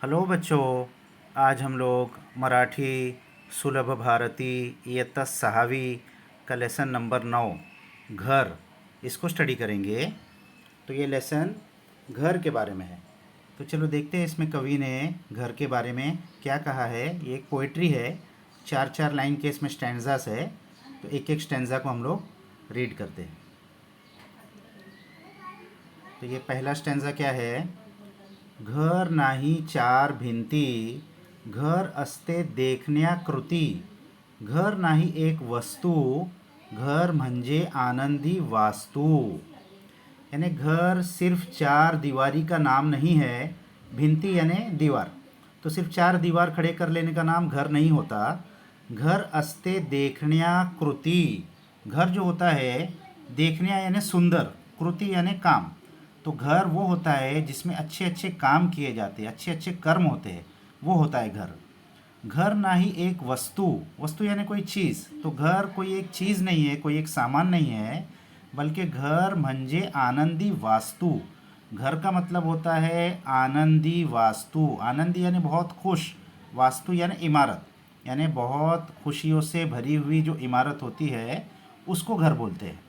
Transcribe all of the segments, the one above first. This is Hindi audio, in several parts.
हेलो बच्चों। आज हम लोग मराठी सुलभ भारती इयत्ता 6वीं का लेसन नंबर 9 घर इसको स्टडी करेंगे। तो ये लेसन घर के बारे में है। तो चलो देखते हैं इसमें कवि ने घर के बारे में क्या कहा है। ये एक पोइट्री है, 4-4 लाइन के इसमें स्टैंजास है। तो एक एक स्टैंजा को हम लोग रीड करते हैं। तो ये पहला स्टैंजा क्या है। घर नाही चार भिंती, घर असते देखण्याकृती, घर नाही एक वस्तू, घर म्हणजे आनंदी वास्तू। यानी घर सिर्फ चार दीवारी का नाम नहीं है। भिंती यानी दीवार, तो सिर्फ चार दीवार खड़े कर लेने का नाम घर नहीं होता। घर असते देखण्याकृती, घर जो होता है देखने यानी सुंदर, कृति यानी काम। तो घर वो होता है जिसमें अच्छे अच्छे काम किए जाते हैं, अच्छे अच्छे कर्म होते हैं, वो होता है घर। घर ना ही एक वस्तु, वस्तु यानी कोई चीज़, तो घर कोई एक चीज़ नहीं है, कोई एक सामान नहीं है, बल्कि घर म्हणजे आनंदी वास्तु। घर का मतलब होता है आनंदी वास्तु। आनंदी यानी बहुत खुश, वास्तु यानी इमारत, यानी बहुत खुशियों से भरी हुई जो इमारत होती है उसको घर बोलते हैं।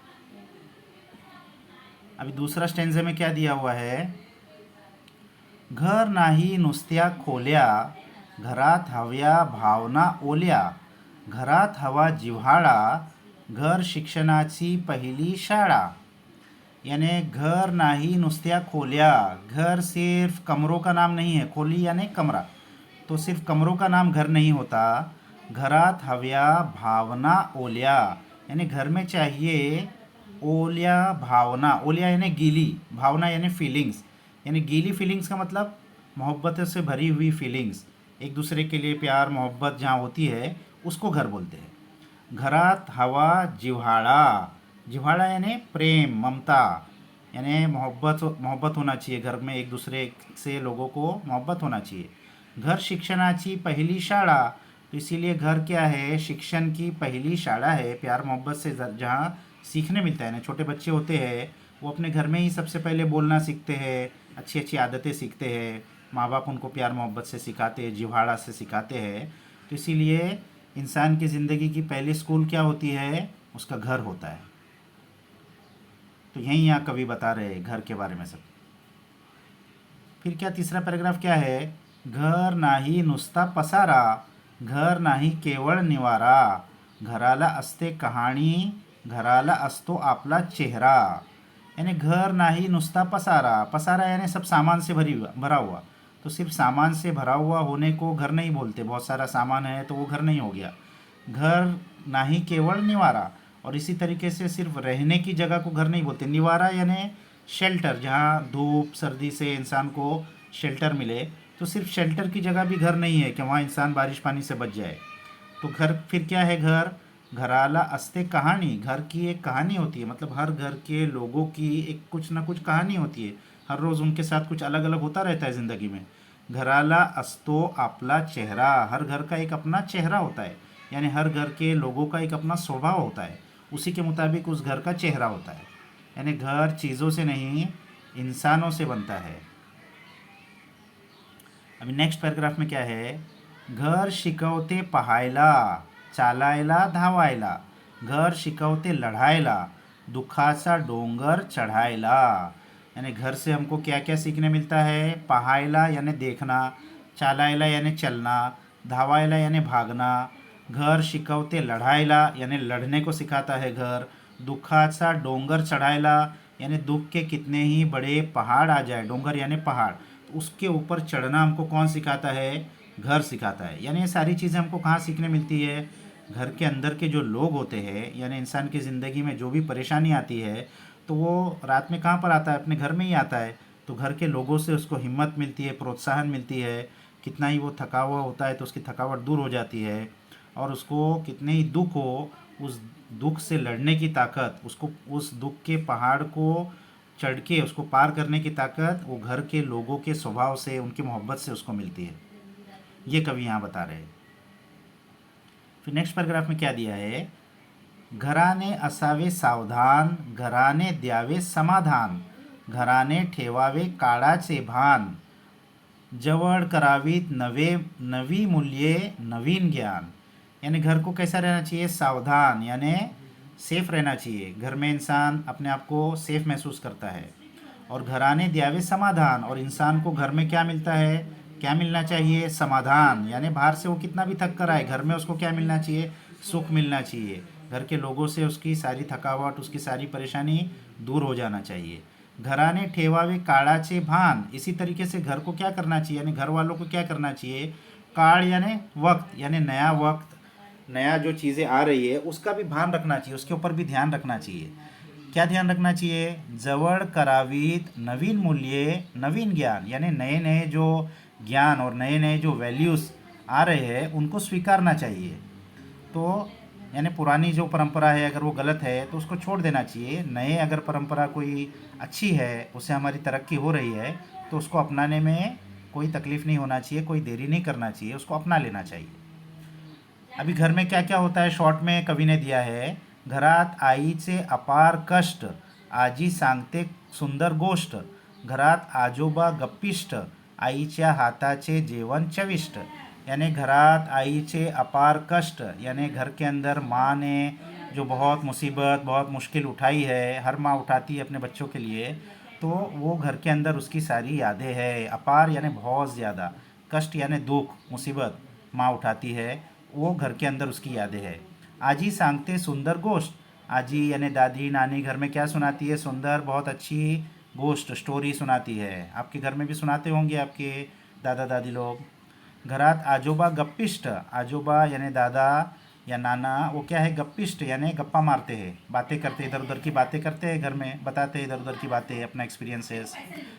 अभी दूसरा स्टेंजे में क्या दिया हुआ है। घर नाही नुसत्या खोल्या, घरात हव्या भावना ओल्या, घरात हवा जिव्हाळा, घर शिक्षणाची पहिली शाळा। यानी घर नाही नुसत्या खोल्या, घर सिर्फ कमरों का नाम नहीं है। खोली यानी कमरा, तो सिर्फ कमरों का नाम घर नहीं होता। घरात हव्या भावना ओल्या, यानी घर में चाहिए ओल्या भावना। ओल्या यानी गीली, भावना यानी फीलिंग्स, यानी गीली फीलिंग्स का मतलब मोहब्बत से भरी हुई फीलिंग्स, एक दूसरे के लिए प्यार मोहब्बत जहाँ होती है उसको घर बोलते हैं। घरात हवा जिव्हाळा, जिव्हाळा यानी प्रेम ममता, यानी मोहब्बत मोहब्बत होना चाहिए घर में, एक दूसरे से लोगों को मोहब्बत होना चाहिए। घर शिक्षणाची पहली शाळा, तो इसीलिए घर क्या है, शिक्षण की पहली शाला है। प्यार मोहब्बत से जहाँ सीखने मिलता है ना, छोटे बच्चे होते हैं वो अपने घर में ही सबसे पहले बोलना सीखते हैं, अच्छी अच्छी आदतें सीखते हैं। माँ बाप उनको प्यार मोहब्बत से सिखाते हैं, जिव्हाड़ा से सिखाते हैं। तो इसीलिए इंसान की ज़िंदगी की पहली स्कूल क्या होती है, उसका घर होता है। तो यहीं यहाँ कवि बता रहे हैं घर के बारे में सब। फिर क्या तीसरा पैराग्राफ क्या है। घर नाही नुसता पसारा, घर नाही केवळ निवारा, घराला असते कहाणी, घराला असतो आपला चेहरा। यानी घर नाही नुसता पसारा, पसारा यानी सब सामान से भरा हुआ। तो सिर्फ सामान से भरा हुआ होने को घर नहीं बोलते, बहुत सारा सामान है तो वो घर नहीं हो गया। घर नाही केवल निवारा, और इसी तरीके से सिर्फ रहने की जगह को घर नहीं बोलते। निवारा यानी शेल्टर, जहाँ धूप सर्दी से इंसान को शेल्टर मिले। तो सिर्फ शेल्टर की जगह भी घर नहीं है कि वहाँ इंसान बारिश पानी से बच जाए। तो घर फिर क्या है, घर घराला अस्ते कहानी, घर की एक कहानी होती है, मतलब हर घर के लोगों की एक कुछ ना कुछ कहानी होती है। हर रोज़ उनके साथ कुछ अलग अलग होता रहता है ज़िंदगी में। घराला असतो आपला चेहरा, हर घर का एक अपना चेहरा होता है, यानी हर घर के लोगों का एक अपना स्वभाव होता है, उसी के मुताबिक उस घर का चेहरा होता है। यानी घर चीज़ों से नहीं, इंसानों से बनता है। अभी नेक्स्ट पैराग्राफ में क्या है। घर शिकवते पहायला, चालायला धावायला, घर शिकवते लढायला, दुखाचा डोंगर चढ़ायला। यानी घर से हमको क्या क्या सीखने मिलता है। पहायला यानी देखना, चालायला यानी चलना, धावायला यानी भागना, घर शिकवते लढायला यानी लड़ने को सिखाता है घर, दुखाचा डोंगर चढ़ायला यानी दुख के कितने ही बड़े पहाड़ आ जाए, डोंगर यानी पहाड़, तो उसके ऊपर चढ़ना हमको कौन सिखाता है, घर सिखाता है। यानी ये सारी चीज़ें हमको कहाँ सीखने मिलती है, घर के अंदर के जो लोग होते हैं, यानी इंसान की ज़िंदगी में जो भी परेशानी आती है तो वो रात में कहाँ पर आता है, अपने घर में ही आता है। तो घर के लोगों से उसको हिम्मत मिलती है, प्रोत्साहन मिलती है। कितना ही वो थका हुआ होता है तो उसकी थकावट दूर हो जाती है, और उसको कितने ही दुख हो, उस दुख से लड़ने की ताकत, उसको उस दुख के पहाड़ को चढ़ के उसको पार करने की ताकत वो घर के लोगों के स्वभाव से, उनकी मोहब्बत से उसको मिलती है। ये कवि यहाँ बता रहे हैं। फिर नेक्स्ट पैराग्राफ में क्या दिया है। घराने असावे सावधान, घराने द्यावे समाधान, घराने ठेवावे काळाचे भान, जवळ करावीत नवी मूल्ये नवीन ज्ञान। यानी घर को कैसा रहना चाहिए, सावधान यानी सेफ रहना चाहिए। घर में इंसान अपने आप को सेफ महसूस करता है। और घराने द्यावे समाधान, और इंसान को घर में क्या मिलता है, क्या मिलना चाहिए, समाधान। यानी बाहर से वो कितना भी थक कर आए, घर में उसको क्या मिलना चाहिए, सुख मिलना चाहिए। घर के लोगों से उसकी सारी थकावट, उसकी सारी परेशानी दूर हो जाना चाहिए। घराने ठेवावे काळाचे भान, इसी तरीके से घर को क्या करना चाहिए, यानी घर वालों को क्या करना चाहिए, काल यानी वक्त, यानी नया वक्त, नया जो चीज़ें आ रही है उसका भी भान रखना चाहिए, उसके ऊपर भी ध्यान रखना चाहिए। क्या ध्यान रखना चाहिए, जवळ करावीत नवीन मूल्ये नवीन ज्ञान, यानी नए नए जो ज्ञान और नए नए जो वैल्यूज़ आ रहे हैं उनको स्वीकारना चाहिए। तो यानी पुरानी जो परंपरा है अगर वो गलत है तो उसको छोड़ देना चाहिए। नए अगर परंपरा कोई अच्छी है, उससे हमारी तरक्की हो रही है, तो उसको अपनाने में कोई तकलीफ़ नहीं होना चाहिए, कोई देरी नहीं करना चाहिए, उसको अपना लेना चाहिए। अभी घर में क्या क्या होता है शॉर्ट में कवि ने दिया है, घरात आईचे अपार कष्ट, आजी सांगते सुंदर गोष्ट, घरात आजोबा गप्पिष्ट, आईच्या हाताचे जेवण चविष्ट। यानी घरात आईचे अपार कष्ट, यानी घर के अंदर माँ ने जो बहुत मुसीबत, बहुत मुश्किल उठाई है, हर माँ उठाती है अपने बच्चों के लिए, तो वो घर के अंदर उसकी सारी यादें हैं। अपार यानी बहुत ज़्यादा, कष्ट यानी दुख, मुसीबत माँ उठाती है, वो घर के अंदर उसकी यादें हैं। आजी सांगते सुंदर गोष्ट, आजी यानी दादी नानी घर में क्या सुनाती है, सुंदर बहुत अच्छी गोष्ट, स्टोरी सुनाती है। आपके घर में भी सुनाते होंगे आपके दादा दादी लोग। घरात आजोबा गप्पिष्ट, आजोबा यानी दादा या नाना, वो क्या है, गप्पिष्ट यानी गप्पा मारते हैं, बातें करते, इधर उधर की बातें करते हैं, घर में बताते हैं इधर उधर की बातें, अपना एक्सपीरियंसेस।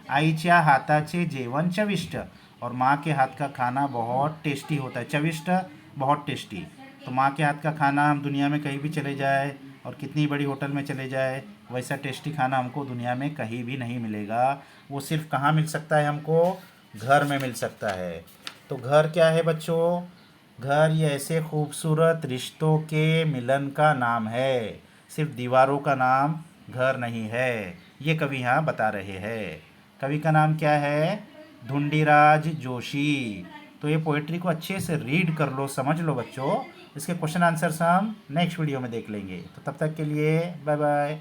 आईच्या हाताचे जेवण चविष्ट, और माँ के हाथ का खाना बहुत टेस्टी होता है, चविष्ट बहुत टेस्टी। तो माँ के हाथ का खाना हम दुनिया में कहीं भी चले जाए और कितनी बड़ी होटल में चले जाए, वैसा टेस्टी खाना हमको दुनिया में कहीं भी नहीं मिलेगा। वो सिर्फ कहाँ मिल सकता है, हमको घर में मिल सकता है। तो घर क्या है बच्चों, घर ये ऐसे खूबसूरत रिश्तों के मिलन का नाम है, सिर्फ दीवारों का नाम घर नहीं है। ये कवि यहाँ बता रहे हैं। कवि का नाम क्या है, धुंडीराज जोशी। तो ये पोइट्री को अच्छे से रीड कर लो, समझ लो बच्चों। इसके क्वेश्चन आंसर्स हम नेक्स्ट वीडियो में देख लेंगे। तो तब तक के लिए बाय बाय।